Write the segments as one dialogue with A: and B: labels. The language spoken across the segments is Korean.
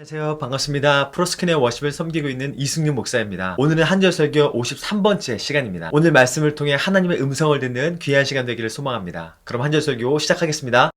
A: 안녕하세요. 반갑습니다. 프로스크의 워십을 섬기고 있는 이승윤 목사입니다. 오늘은 한절설교 53번째 시간입니다. 오늘 말씀을 통해 하나님의 음성을 듣는 귀한 시간 되기를 소망합니다. 그럼 한절설교 시작하겠습니다.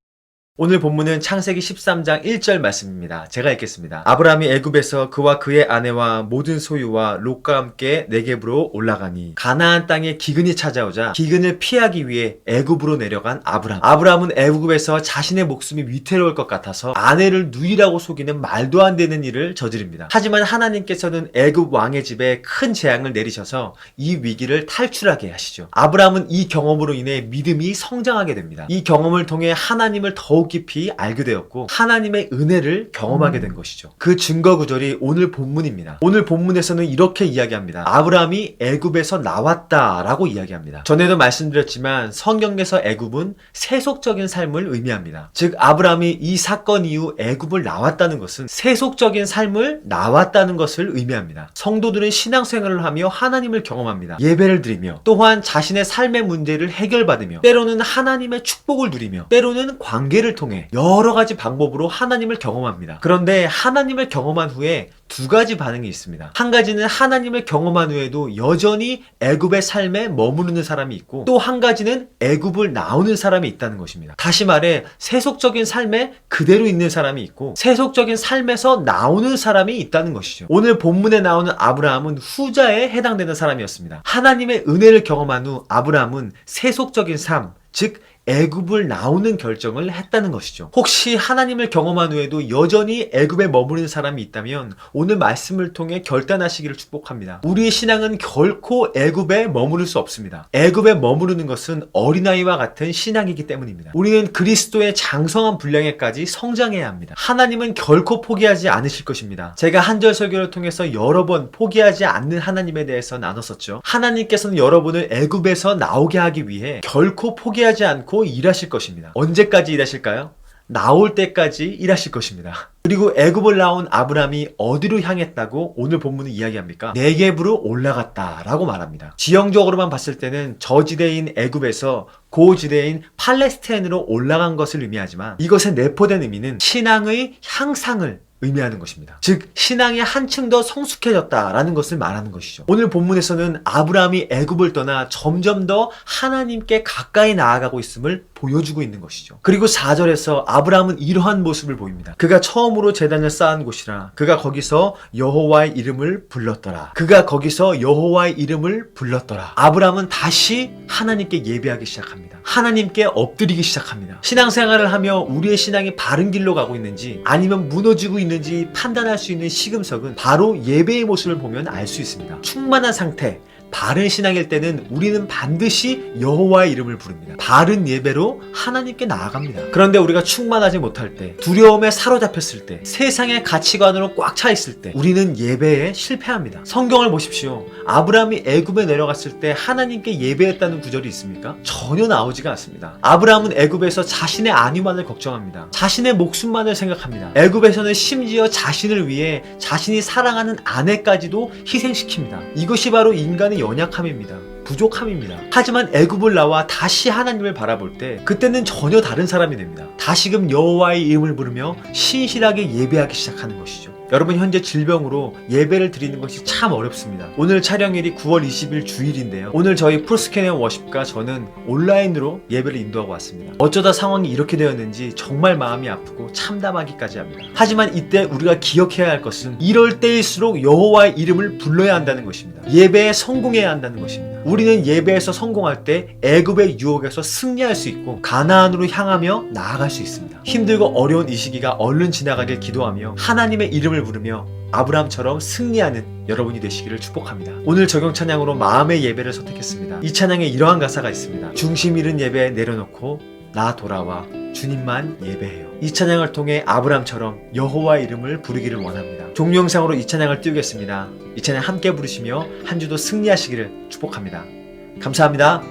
A: 오늘 본문은 창세기 13장 1절 말씀입니다. 제가 읽겠습니다. 아브라함이 애굽에서 그와 그의 아내와 모든 소유와 롯과 함께 네겝으로 올라가니 가나안 땅에 기근이 찾아오자 기근을 피하기 위해 애굽으로 내려간 아브라함. 아브라함은 애굽에서 자신의 목숨이 위태로울 것 같아서 아내를 누이라고 속이는 말도 안 되는 일을 저지릅니다. 하지만 하나님께서는 애굽 왕의 집에 큰 재앙을 내리셔서 이 위기를 탈출하게 하시죠. 아브라함은 이 경험으로 인해 믿음이 성장하게 됩니다. 이 경험을 통해 하나님을 더욱 깊이 알게 되었고 하나님의 은혜를 경험하게 된 것이죠. 그 증거 구절이 오늘 본문입니다. 오늘 본문에서는 이렇게 이야기합니다. 아브라함이 애굽에서 나왔다라고 이야기합니다. 전에도 말씀드렸지만 성경에서 애굽은 세속적인 삶을 의미합니다. 즉 아브라함이 이 사건 이후 애굽을 나왔다는 것은 세속적인 삶을 나왔다는 것을 의미합니다. 성도들은 신앙생활을 하며 하나님을 경험합니다. 예배를 드리며 또한 자신의 삶의 문제를 해결받으며 때로는 하나님의 축복을 누리며 때로는 관계를 통해 여러 가지 방법으로 하나님을 경험합니다. 그런데 하나님을 경험한 후에 두 가지 반응이 있습니다. 한 가지는 하나님을 경험한 후에도 여전히 애굽의 삶에 머무르는 사람이 있고 또 한 가지는 애굽을 나오는 사람이 있다는 것입니다. 다시 말해 세속적인 삶에 그대로 있는 사람이 있고 세속적인 삶에서 나오는 사람이 있다는 것이죠. 오늘 본문에 나오는 아브라함은 후자에 해당되는 사람이었습니다. 하나님의 은혜를 경험한 후 아브라함은 세속적인 삶, 즉 애굽을 나오는 결정을 했다는 것이죠. 혹시 하나님을 경험한 후에도 여전히 애굽에 머무르는 사람이 있다면 오늘 말씀을 통해 결단하시기를 축복합니다. 우리의 신앙은 결코 애굽에 머무를 수 없습니다. 애굽에 머무르는 것은 어린아이와 같은 신앙이기 때문입니다. 우리는 그리스도의 장성한 분량에까지 성장해야 합니다. 하나님은 결코 포기하지 않으실 것입니다. 제가 한절 설교를 통해서 여러 번 포기하지 않는 하나님에 대해서 나눴었죠. 하나님께서는 여러분을 애굽에서 나오게 하기 위해 결코 포기하지 않고 일하실 것입니다. 언제까지 일하실까요? 나올 때까지 일하실 것입니다. 그리고 애굽을 나온 아브라함이 어디로 향했다고 오늘 본문은 이야기합니까? 네겝으로 올라갔다라고 말합니다. 지형적으로만 봤을 때는 저지대인 애굽에서 고지대인 팔레스타인으로 올라간 것을 의미하지만 이것의 내포된 의미는 신앙의 향상을 의미하는 것입니다. 즉 신앙이 한층 더 성숙해졌다라는 것을 말하는 것이죠. 오늘 본문에서는 아브라함이 애굽을 떠나 점점 더 하나님께 가까이 나아가고 있음을 보여주고 있는 것이죠. 그리고 4절에서 아브라함은 이러한 모습을 보입니다. 그가 처음으로 제단을 쌓은 곳이라 그가 거기서 여호와의 이름을 불렀더라. 그가 거기서 여호와의 이름을 불렀더라. 아브라함은 다시 하나님께 예배하기 시작합니다. 하나님께 엎드리기 시작합니다. 신앙생활을 하며 우리의 신앙이 바른 길로 가고 있는지 아니면 무너지고 있는지 판단할 수 있는 시금석은 바로 예배의 모습을 보면 알 수 있습니다. 충만한 상태, 바른 신앙일 때는 우리는 반드시 여호와의 이름을 부릅니다. 바른 예배로 하나님께 나아갑니다. 그런데 우리가 충만하지 못할 때, 두려움에 사로잡혔을 때, 세상의 가치관으로 꽉 차 있을 때 우리는 예배에 실패합니다. 성경을 보십시오. 아브라함이 애굽에 내려갔을 때 하나님께 예배했다는 구절이 있습니까? 전혀 나오지가 않습니다. 아브라함은 애굽에서 자신의 안위만을 걱정합니다. 자신의 목숨만을 생각합니다. 애굽에서는 심지어 자신을 위해 자신이 사랑하는 아내까지도 희생시킵니다. 이것이 바로 인간의 연약함입니다. 부족함입니다. 하지만 애굽을 나와 다시 하나님을 바라볼 때 그때는 전혀 다른 사람이 됩니다. 다시금 여호와의 이름을 부르며 신실하게 예배하기 시작하는 것이죠. 여러분 현재 질병으로 예배를 드리는 것이 참 어렵습니다. 오늘 촬영일이 9월 20일 주일인데요. 오늘 저희 프로스케네 워십과 저는 온라인으로 예배를 인도하고 왔습니다. 어쩌다 상황이 이렇게 되었는지 정말 마음이 아프고 참담하기까지 합니다. 하지만 이때 우리가 기억해야 할 것은 이럴 때일수록 여호와의 이름을 불러야 한다는 것입니다. 예배에 성공해야 한다는 것입니다. 우리는 예배에서 성공할 때 애굽의 유혹에서 승리할 수 있고 가나안으로 향하며 나아갈 수 있습니다. 힘들고 어려운 이 시기가 얼른 지나가길 기도하며 하나님의 이름을 부르며 아브라함처럼 승리하는 여러분이 되시기를 축복합니다. 오늘 적용 찬양으로 마음의 예배를 선택했습니다. 이 찬양에 이러한 가사가 있습니다. 중심 잃은 예배 내려놓고 나 돌아와 주님만 예배해요. 이 찬양을 통해 아브라함처럼 여호와의 이름을 부르기를 원합니다. 종영상으로 이 찬양을 띄우겠습니다. 이 찬양 함께 부르시며 한 주도 승리하시기를 축복합니다. 감사합니다.